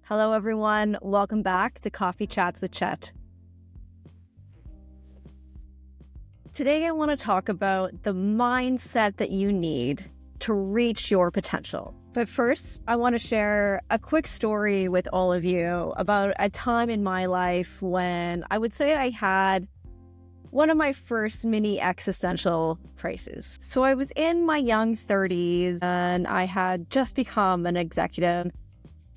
Hello, everyone. Welcome back to Coffee Chats with Chett. Today, I want to talk about the mindset that you need to reach your potential. But first, I want to share a quick story with all of you about a time in my life when I would say I had one of my first mini existential crises. So I was in my young 30s and I had just become an executive.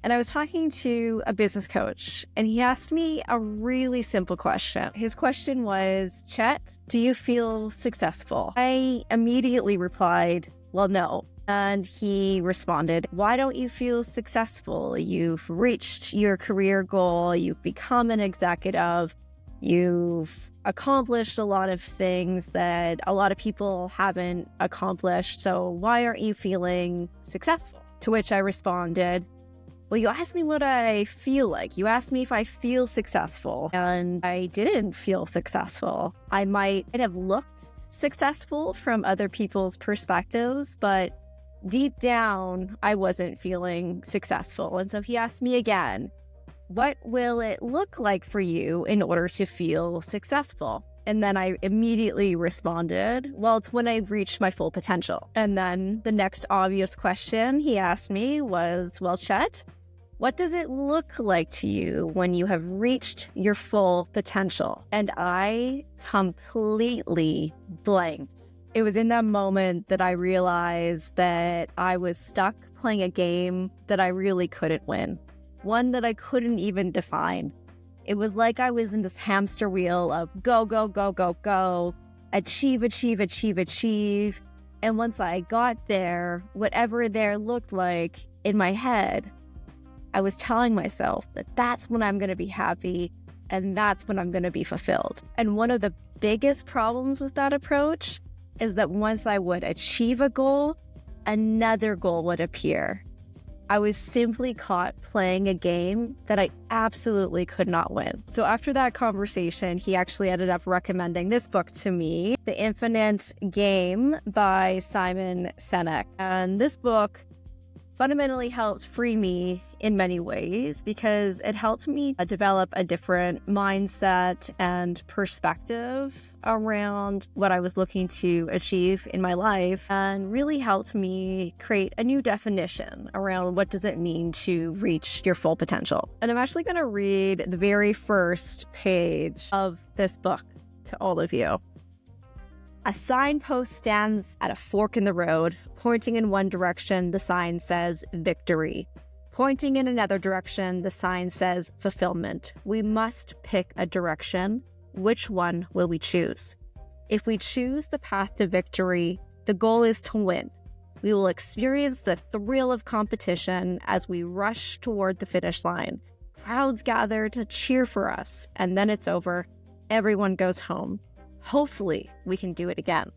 And I was talking to a business coach, and he asked me a really simple question. His question was, Chett, do you feel successful? I immediately replied, well, no. And he responded, why don't you feel successful? You've reached your career goal. You've become an executive. You've accomplished a lot of things that a lot of people haven't accomplished. So why aren't you feeling successful? To which I responded, well, you asked me what I feel like. You asked me if I feel successful, and I didn't feel successful. I might have looked successful from other people's perspectives, but deep down, I wasn't feeling successful. And so he asked me again, what will it look like for you in order to feel successful? And then I immediately responded, well, it's when I've reached my full potential. And then the next obvious question he asked me was, well, Chett, what does it look like to you when you have reached your full potential? And I completely blanked. It was in that moment that I realized that I was stuck playing a game that I really couldn't win, one that I couldn't even define. It was like I was in this hamster wheel of go, go, go, go, go, achieve, achieve, achieve, achieve. And once I got there, whatever there looked like in my head, I was telling myself that that's when I'm going to be happy and that's when I'm going to be fulfilled. And one of the biggest problems with that approach is that once I would achieve a goal, another goal would appear. I was simply caught playing a game that I absolutely could not win. So after that conversation, he actually ended up recommending this book to me, The Infinite Game by Simon Sinek. And this book fundamentally helped free me in many ways because it helped me develop a different mindset and perspective around what I was looking to achieve in my life, and really helped me create a new definition around what does it mean to reach your full potential. And I'm actually going to read the very first page of this book to all of you. A signpost stands at a fork in the road. Pointing in one direction, the sign says victory. Pointing in another direction, the sign says fulfillment. We must pick a direction. Which one will we choose? If we choose the path to victory, the goal is to win. We will experience the thrill of competition as we rush toward the finish line. Crowds gather to cheer for us, and then it's over. Everyone goes home. Hopefully, we can do it again.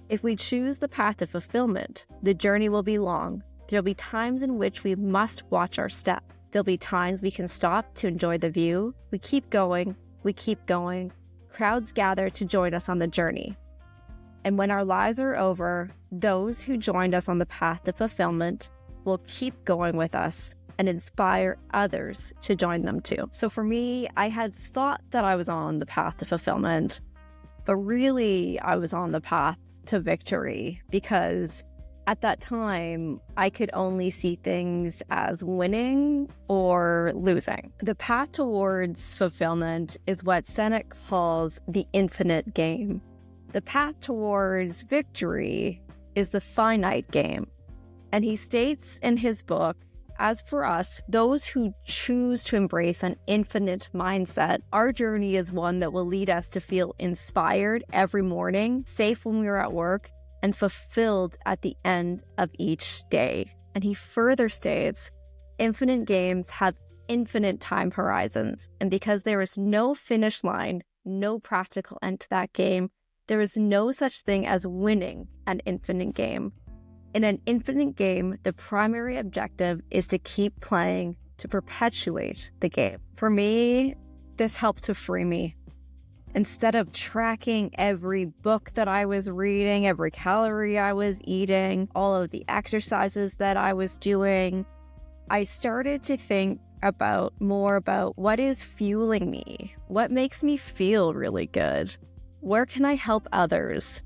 If we choose the path to fulfillment, the journey will be long. There'll be times in which we must watch our step. There'll be times we can stop to enjoy the view. We keep going. We keep going. Crowds gather to join us on the journey. And when our lives are over, those who joined us on the path to fulfillment will keep going with us and inspire others to join them too. So for me, I had thought that I was on the path to fulfillment, but really, I was on the path to victory because at that time, I could only see things as winning or losing. The path towards fulfillment is what Sinek calls the infinite game. The path towards victory is the finite game. And he states in his book, as for us, those who choose to embrace an infinite mindset, our journey is one that will lead us to feel inspired every morning, safe when we are at work, and fulfilled at the end of each day. And he further states, infinite games have infinite time horizons. And because there is no finish line, no practical end to that game, there is no such thing as winning an infinite game. In an infinite game, the primary objective is to keep playing, to perpetuate the game. For me, this helped to free me. Instead of tracking every book that I was reading, every calorie I was eating, all of the exercises that I was doing, I started to think about what is fueling me, what makes me feel really good, where can I help others,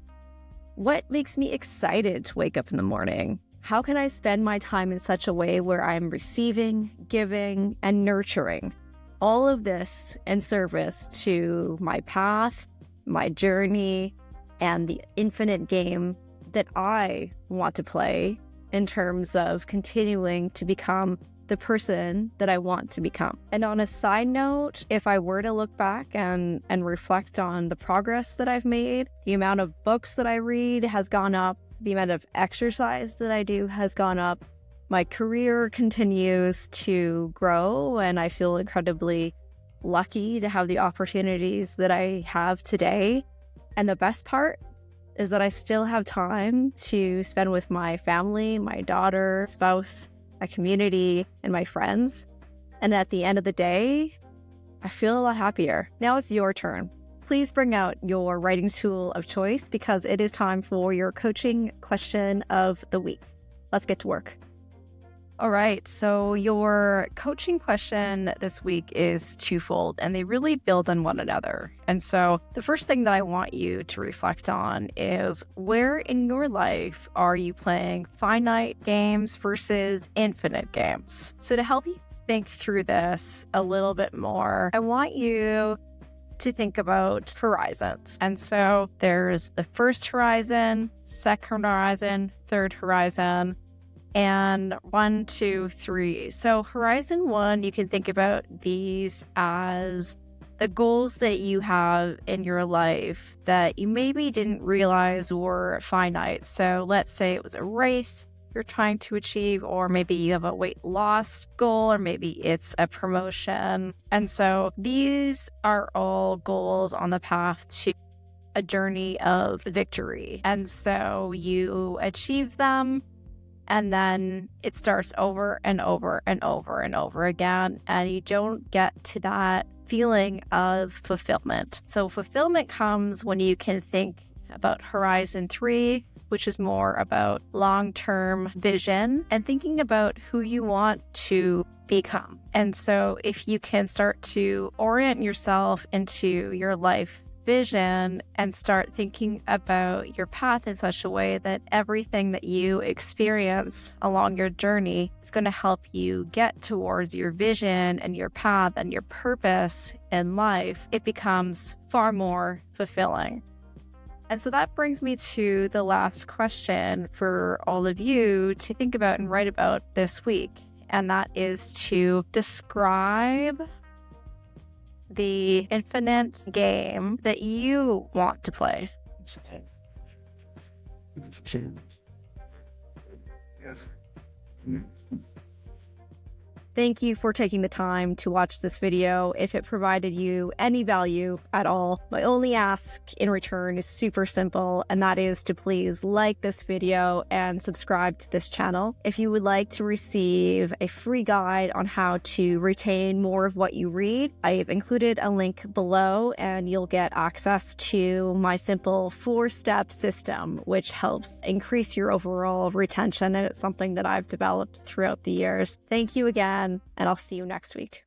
what makes me excited to wake up in the morning, how can I spend my time in such a way where I'm receiving, giving, and nurturing. All of this in service to my path, my journey, and the infinite game that I want to play in terms of continuing to become the person that I want to become. And on a side note, if I were to look back and reflect on the progress that I've made, the amount of books that I read has gone up, the amount of exercise that I do has gone up, my career continues to grow, and I feel incredibly lucky to have the opportunities that I have today. And the best part is that I still have time to spend with my family, my daughter, spouse, my community, and my friends. And at the end of the day, I feel a lot happier. Now it's your turn. Please bring out your writing tool of choice because it is time for your coaching question of the week. Let's get to work. All right, so your coaching question this week is twofold, and they really build on one another. And so the first thing that I want you to reflect on is, where in your life are you playing finite games versus infinite games? So to help you think through this a little bit more, I want you to think about horizons. And so there's the first horizon, second horizon, third horizon, and 1, 2, 3. So horizon 1, you can think about these as the goals that you have in your life that you maybe didn't realize were finite. So let's say it was a race you're trying to achieve, or maybe you have a weight loss goal, or maybe it's a promotion. And so these are all goals on the path to a journey of victory. And so you achieve them, and then it starts over and over and over and over again, and you don't get to that feeling of fulfillment. So fulfillment comes when you can think about horizon 3, which is more about long-term vision and thinking about who you want to become. And so if you can start to orient yourself into your life vision and start thinking about your path in such a way that everything that you experience along your journey is going to help you get towards your vision and your path and your purpose in life, it becomes far more fulfilling. And so that brings me to the last question for all of you to think about and write about this week. And that is to describe the infinite game that you want to play. Yes. Thank you for taking the time to watch this video. If it provided you any value at all, my only ask in return is super simple, and that is to please like this video and subscribe to this channel. If you would like to receive a free guide on how to retain more of what you read, I've included a link below, and you'll get access to my simple 4-step system, which helps increase your overall retention, and it's something that I've developed throughout the years. Thank you again, and I'll see you next week.